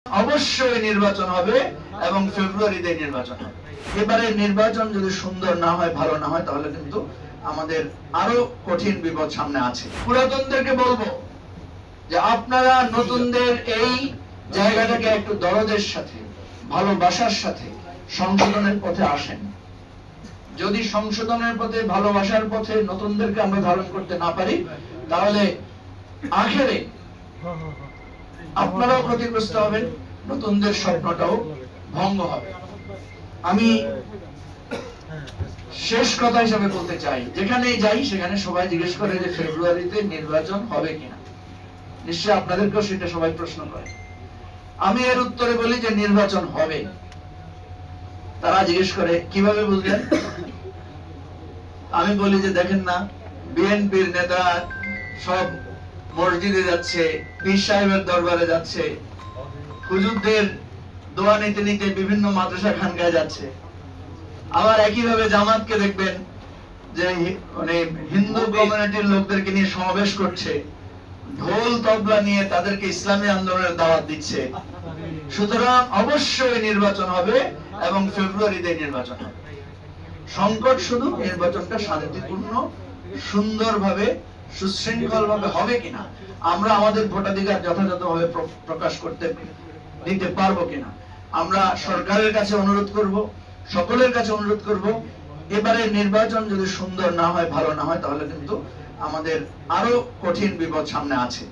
অবশ্যই নির্বাচন হবে এবং ফেব্রুয়ারিতে নির্বাচন হবে। এবারে নির্বাচন যদি সুন্দর না হয়, ভালো না হয়, তাহলে কিন্তু আমাদের আরো কঠিন বিপদ সামনে আছে। পুরাতনদেরকে বলবো যে আপনারা নতুনদের এই জায়গাটাকে একটু দরদের সাথে, ভালোবাসার সাথে সংশোধনের পথে আসেন। যদি সংশোধনের পথে, ভালোবাসার পথে নতুনদেরকে আমরা ধারণ করতে না পারি, তাহলে আখেরে আপনারাও ক্ষতিগ্রস্ত হবেন, নতুনদের স্বপ্নটাও ভঙ্গ হবে। আমি শেষ কথা হিসেবে বলতে চাই, যেখানেই যাই সেখানে সবাই জিজ্ঞেস করে যে ফেব্রুয়ারিতে নির্বাচন হবে কিনা। নিশ্চয় আপনাদেরকেও সেটা সবাই প্রশ্ন করে। আমি এর উত্তরে বলি যে নির্বাচন হবে। তারা জিজ্ঞেস করে কিভাবে বুঝলেন? আমি বলি যে দেখেন না, বিএনপির নেতা সব মসজিদে যাচ্ছে, পীর সাহেবের দরবারে যাচ্ছে, হুজুরদের দোয়া নিতে নিতে বিভিন্ন মাদ্রাসা খানকায় যাচ্ছে। আবার একইভাবে জামাতকে দেখবেন যে মানে হিন্দু কমিউনিটির লোকদেরকে নিয়ে সমাবেশ করছে, ঢোল তবলা নিয়ে তাদেরকে ইসলামী আন্দোলনের দাওয়াত দিচ্ছে। সুতরাং অবশ্যই নির্বাচন হবে এবং ফেব্রুয়ারিতে নির্বাচন হবে। সংকট শুধু নির্বাচনটা শান্তিপূর্ণ, সুন্দরভাবে, সুশৃঙ্খলভাবে হবে কিনা, আমরা আমাদের ভোটাধিকার যথাযথভাবে প্রকাশ করতে দিতে পারবো কিনা। আমরা সরকারের কাছে অনুরোধ করব, সকলের কাছে অনুরোধ করব, এবারে নির্বাচন যদি সুন্দর না হয়, ভালো না হয়, তাহলে কিন্তু আমাদের আরো কঠিন বিপদ সামনে আছে।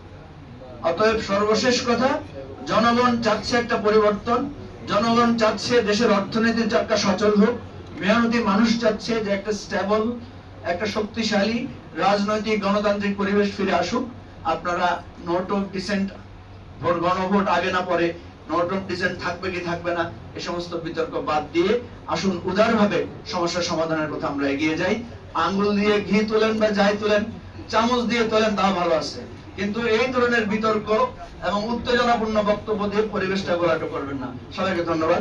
অতএব সর্বশেষ কথা, জনগণ চাচ্ছে একটা পরিবর্তন, জনগণ চাচ্ছে দেশের অর্থনীতির চাকা সচল হোক, মেহনতি মানুষ চাচ্ছে যে একটা স্টেবল, একটা শক্তিশালী রাজনৈতিক গণতান্ত্রিক পরিবেশ ফিরে আসুক। আপনারা নোট অফ ডিসেন্ট, গণভোট আগে না পরে নোট অফ ডিসেন্ট থাকবে কি থাকবে না, এই সমস্ত বিতর্ক বাদ দিয়ে আসুন উদারভাবে সমস্যা সমাধানের কথা আমরা এগিয়ে যাই। আঙ্গুল দিয়ে ঘি তোলেন বা যাই তোলেন, চামচ দিয়ে তোলেন, তা ভালো আছে, কিন্তু এই ধরনের বিতর্ক এবং উত্তেজনাপূর্ণ বক্তব্য দিয়ে পরিবেশটা গোলাটো করবেন না। সবাইকে ধন্যবাদ।